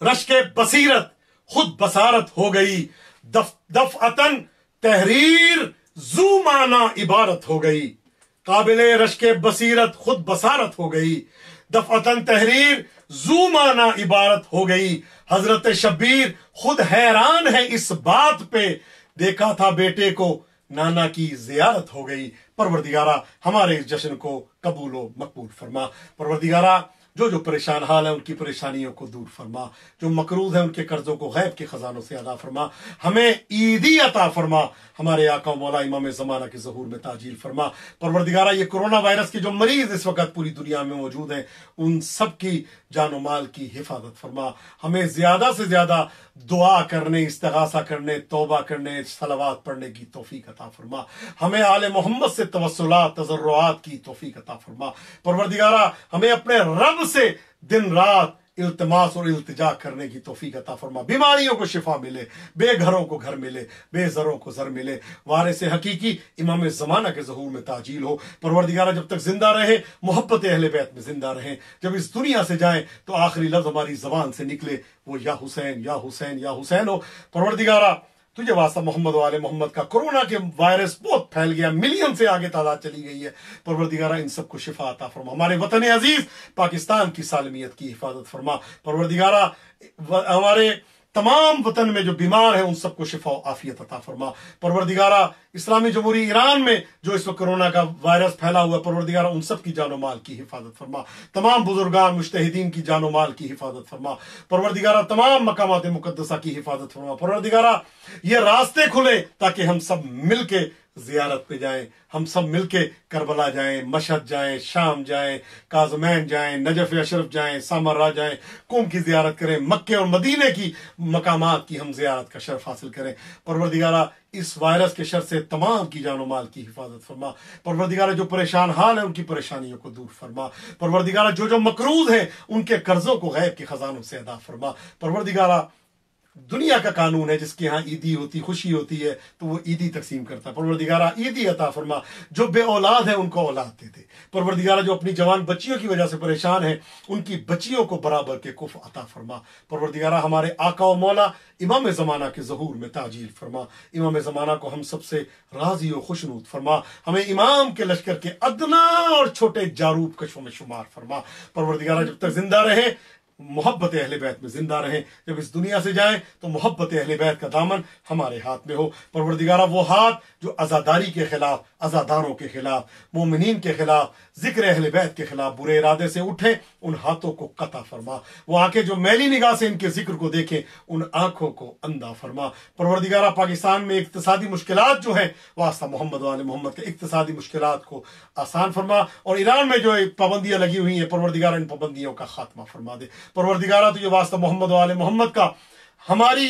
रश के बसीरत खुद बसारत हो गई। दफअतन तहरीर जू माना इबारत हो गई। काबिले रश के बसीरत खुद बसारत हो गई। दफअतन तहरीर जू माना इबारत हो गई। हजरत शब्बीर खुद हैरान है इस बात पे, देखा था बेटे को नाना की जियारत हो गई। परवरदिगारा हमारे इस जश्न को कबूल व मकबूल फरमा। परवरदिगारा जो जो परेशान हाल है उनकी परेशानियों को दूर फरमा, जो मकरूज है उनके कर्जों को गैब के खजानों से अदा फरमा। हमें ईदी अता फरमा। हमारे आका मौला इमाम ज़माना के ज़हूर में ताजील फरमा। परवरदिगारा ये कोरोना वायरस के जो मरीज इस वक्त पूरी दुनिया में मौजूद हैं उन सब की जान व माल की हिफाजत फरमा। हमें ज्यादा से ज्यादा दुआ करने, इस्तिगासा करने, तौबा करने, सलावात पढ़ने की तौफीक अता फरमा। हमें आले मोहम्मद से तवस्सुलात तज़र्रुआत की तौफीक अता फरमा। परवरदिगारा हमें अपने रब से दिन रात इल्तिमास और इल्तिजा करने की तौफीक अता फरमा। बीमारियों को शिफा मिले, बेघरों को घर मिले, बेज़रों को ज़र मिले। वारिस हकीकी इमाम ज़माना के ज़हूर में ताजील हो। परवरदिगारा जब तक जिंदा रहे मोहब्बत अहले बैत में जिंदा रहें। जब इस दुनिया से जाएं तो आखिरी लफ्ज़ हमारी ज़बान से निकले वो या हुसैन या हुसैन या हुसैन हो। परवरदिगारा तुझे वास्ता मोहम्मद वाले मोहम्मद का। कोरोना के वायरस बहुत फैल गया, मिलियन से आगे तादाद चली गई है। परवरदिगारा इन सबको शिफा अता फरमा। हमारे वतन अजीज पाकिस्तान की सालमियत की हिफाजत फरमा। परवरदिगारा हमारे तमाम वतन में जो बीमार है उन सबको शिफा आफियत अता फरमा। परवरदिगारा इस्लामी जमहूरी ईरान में जो इस वक्त कोरोना का वायरस फैला हुआ, परवरदिगारा उन सब की जानो माल की हिफाजत फरमा। तमाम बुजुर्गान मुज्तहिदीन की जानो माल की हिफाजत फरमा। परवरदिगारा तमाम मकामात मुकद्दसा की हिफाजत फरमा। परवरदिगारा ये रास्ते खुले ताकि हम सब मिलके जियारत पे जाएं, हम सब मिलके करबला जाएं, मशहद जाएं, शाम जाएं, काज़मैन जाएं, नजफ अशरफ जाएं, सामर्रा जाएं, कुम की जियारत करें, मक्के और मदीने की मकामात की हम जियारत का शर्फ हासिल करें। परवरदिगारा इस वायरस के शर से तमाम की जानो माल की हिफाजत फरमा। परवरदिगारा जो परेशान हाल है उनकी परेशानियों को दूर फरमा। परवरदिगारा जो जो मकरूज है उनके कर्जों को गैब के खजानों से अदा फरमा। परवरदिगारा दुनिया का कानून है, जिसके यहाँ ईदी होती, खुशी होती है, तो वो ईदी तकसीम करता है। परवरदिगारा ईदी अता फरमा, जो बे औलाद है उनको औलाद दे दे। परवरदिगारा जो अपनी जवान बच्चियों की वजह से परेशान है, उनकी बच्चियों को बराबर के कुफ अता फरमा। परवरदिगारा हमारे आका व मौला इमाम ज़माना के ज़हूर में ताजील फरमा। इमाम ज़माना को हम सबसे राज़ी व खुशनूद फरमा। हमें इमाम के लश्कर के अदना और छोटे जारूब कशों में शुमार फरमा। परवरदिगारा जब तक जिंदा रहे मोहब्बत अहले बैत में जिंदा रहें, जब इस दुनिया से जाएं तो मोहब्बत अहले बैत का दामन हमारे हाथ में हो। परवरदिगारा वो हाथ जो अज़ादारी के खिलाफ, अज़ादारों के खिलाफ, मोमिनीन के खिलाफ, जिक्र अहले बैत के खिलाफ बुरे इरादे से उठे, उन हाथों को कता फरमा। वो आंखें जो मैली निगाह से इनके जिक्र को देखें, उन आंखों को अंधा फरमा। परवरदिगारा पाकिस्तान में इक्तिसादी मुश्किलात जो है, वास्ता मोहम्मद वाले मोहम्मद के इक्तिसादी मुश्किलात को आसान फरमा। और ईरान में जो पाबंदियां लगी हुई हैं, परवरदिगारा इन पाबंदियों का खात्मा फरमा दे। परवरदिगारा तो ये वास्ता मोहम्मद वाले मोहम्मद का हमारी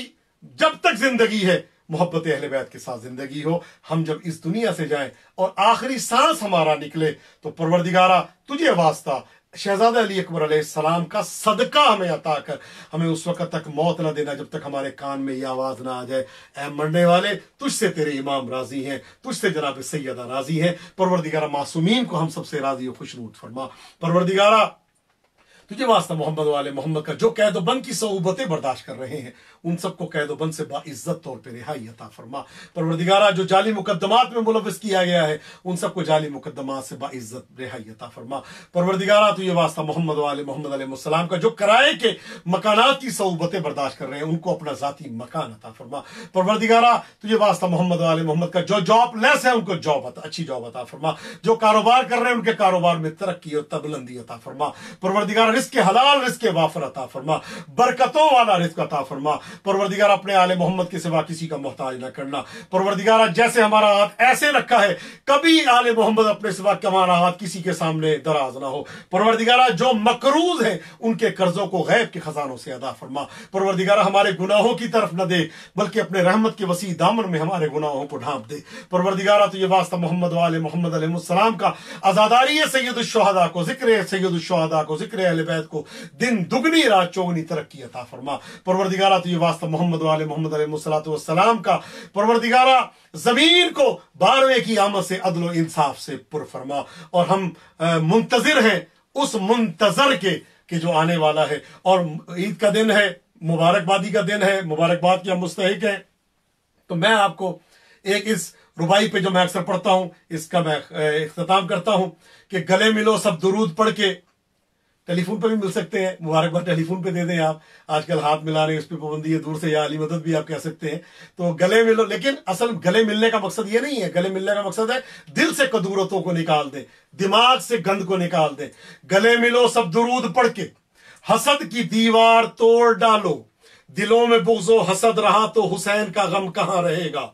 जब तक जिंदगी है मोहब्बत अहले बैत के साथ जिंदगी हो। हम जब इस दुनिया से जाएं और आखिरी सांस हमारा निकले, तो परवरदिगारा तुझे वास्ता शहजादा अली अकबर अलैहिस्सलाम का सदका हमें अता कर। हमें उस वक्त तक मौत न देना जब तक हमारे कान में ये आवाज ना आ जाए, ऐ मरने वाले तुझसे तेरे इमाम राजी हैं, तुझसे जनाब सैयदा राजी हैं। परवरदिगारा मासूमीन को हम सबसे राजी और खुशनूद फरमा। परवरदिगारा तुझे वास्ता मोहम्मद वाले मोहम्मद का जो कैद बंद की सऊबतें बर्दाश्त कर रहे हैं, उन सबको कैद बंद से बाइज्जत तौर पर रिहाई अता फरमा। परवरदिगारा जो जाली मुकद्दमात में मुलव्वस किया गया है, उन सबको जाली मुकद्दमात से बाइज्जत रिहाई अता फरमा। परवरदिगारा तुझे वास्ता मोहम्मद वाले मोहम्मद अलैहिस्सलाम का जो किराए के मकानात की सऊबतें बर्दाश्त कर रहे हैं, उनको अपना जाती मकान अता फरमा। परवरदिगारा तुझे वास्ता मोहम्मद वाले मोहम्मद का जो जॉब लेस है, उनको जॉब अच्छी जॉब अता फरमा। जो कारोबार कर रहे हैं, उनके कारोबार में तरक्की और तबलंदी अता फरमा। परवरदिगारा रिस्क हलाल, रिस्क वाफर अता फरमा, बरकतों वाला रिस्क अता फरमा। परवरदिगारा अपने आले मोहम्मद के सिवा किसी का मोहताज न करना। परवरदिगारा जैसे हमारा हाथ ऐसे रखा है, कभी आले मोहम्मद अपने सिवा हमारा हाथ किसी के सामने दराज ना हो। परवरदिगारा जो मकरूज हैं, उनके कर्जों को गैब के खजानों से अदा फरमा। परवरदिगारा हमारे गुनाहों की तरफ न दे, बल्कि अपने रहमत के वसी दामन में हमारे गुनाहों को ढांप दे। परवरदिगारा तुझे वास्ता मोहम्मद वाले मोहम्मद अलैहिस्सलाम का अज़ादारी सैयदुश्शुहदा को, जिक्र सैयदुश्शुहदा को, जिक्र अहले बैत को दिन दुगनी रात चौगनी तरक्की अता फरमा। परवरदिगारा तुझे वास्ता मोहम्मद वाले मोहम्मद अलैहिस्सलाम का परवरदिगारा जमीन को 12वें की आमद से अदल इंसाफ से पुर फरमा। और हम मुंतजिर हैं उस मुंतजर के जो आने वाला है। और ईद का दिन है, मुबारकबादी का दिन है, मुबारकबाद की हम मुस्तहिक हैं। तो मैं आपको एक इस रुबाई पे जो मैं अक्सर पढ़ता हूं, इसका मैं इख्तिताम करता हूं कि गले मिलो सब दुरूद पढ़ के। टेलीफोन पे भी मिल सकते हैं, मुबारकबाद टेलीफोन पे दे दें आप। आजकल हाथ मिलाने उस पर पाबंदी है, दूर से या अली मदद भी आप कह सकते हैं। तो गले मिलो, लेकिन असल गले मिलने का मकसद ये नहीं है। गले मिलने का मकसद है दिल से कदूरतों को निकाल दें, दिमाग से गंद को निकाल दें। गले मिलो सब दुरूद पढ़ के, हसद की दीवार तोड़ डालो, दिलों में बुग़्ज़ो हसद रहा तो हुसैन का गम कहां रहेगा।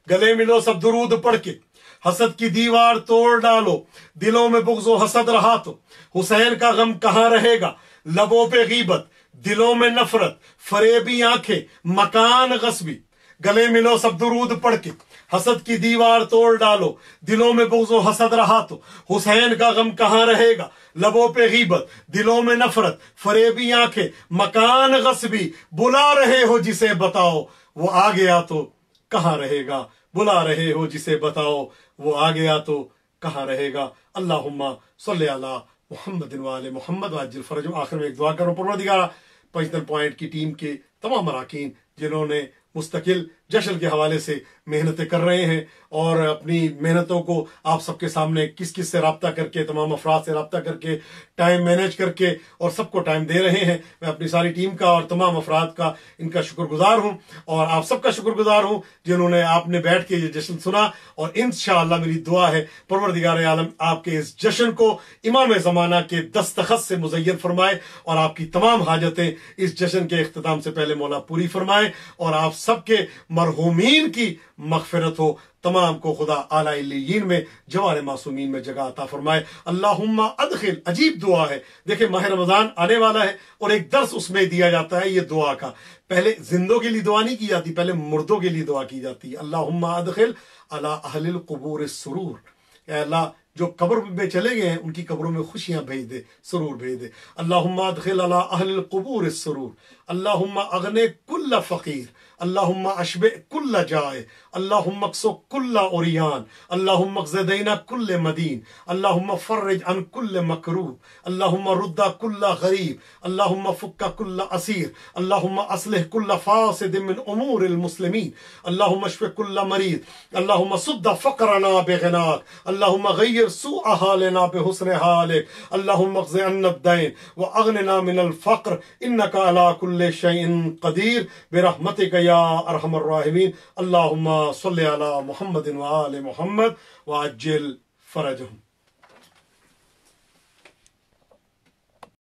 गले मिलो सब दुरूद पढ़ के, हसद की दीवार तोड़ डालो, दिलों में बुग़्ज़ो हसद रहा तो हुसैन का गम कहां रहेगा। लबों पे गीबत, दिलों में नफरत, फरेबी आंखें, मकान गस्बी। गले मिलो सब दुरूद पढ़ के, हसद की दीवार तोड़ डालो, दिलों में बुग़्ज़ो हसद रहा तो हुसैन का गम कहां रहेगा। लबों पे गीबत, दिलों में नफरत, फरेबी आंखें, मकान गस्बी। बुला रहे हो जिसे बताओ, वो आ गया तो कहां रहेगा। बुला रहे हो जिसे बताओ, वो आ गया तो कहां रहेगा। अल्लाहुम्मा सल्ली अला मुहम्मद व आले मुहम्मद वाजिल फरज। आखिर में एक दुआ करो। परवरदिगारा पंचतन पॉइंट की टीम के तमाम अराकीन जिन्होंने मुस्तकिल जश्न के हवाले से मेहनतें कर रहे हैं और अपनी मेहनतों को आप सबके सामने किस किस से रब्ता करके, तमाम अफराद से रब्ता करके, टाइम मैनेज करके और सबको टाइम दे रहे हैं। मैं अपनी सारी टीम का और तमाम अफराद का इनका शुक्रगुजार हूं और आप सबका शुक्रगुजार हूं जिन्होंने आपने बैठ के ये जश्न सुना। और इंशाअल्लाह मेरी दुआ है परवरदिगार आलम आपके इस जश्न को इमाम ज़माना के दस्तखत से मुज़य्यन फरमाए और आपकी तमाम हाजतें इस जश्न के इख्तिताम से पहले मौला पूरी फरमाए और आप सबके मरहूमीन की मग़फ़िरत हो। तमाम को खुदा आला इल्लियीन में जवार मासूमीन में जगह अता फरमाए। अल्लाहुम्मा अदखिल। अजीब दुआ है। देखिए माह रमजान आने वाला है और एक दर्स उसमें दिया जाता है ये दुआ का। पहले जिंदों के लिए दुआ नहीं की जाती, पहले मुर्दों के लिए दुआ की जाती है। अल्लाहुम्मा अदखिल अला अहलिल क़ुबूर सुरूर। अल्लाह جو قبر میں چلے گئے ہیں ان کی قبروں میں خوشیاں بھیج دے، سرور بھیج دے۔ اللہم ادخل علی اہل القبور السرور، اللہم اغنِ کل فقیر، اللہم اشبع کل جائع، اللہم اکسو کل عریان، اللہم اقض دین کل مدین، اللہم فرج عن کل مکروب، اللہم رد کل غریب، اللہم فک کل اسیر، اللہم اصلح کل فاسد من امور المسلمین، اللہم اشف کل مریض، اللہم سد فقرنا بغناک، اللہم غیر سوء حالنا بحسن حالک، اللہم اقض عنا الدین واغننا من الفقر انک علی کل شیء قدیر برحمتک یا ارحم الراحمین۔ اللہم صلی علی محمد وآل محمد وعجل فرجہم۔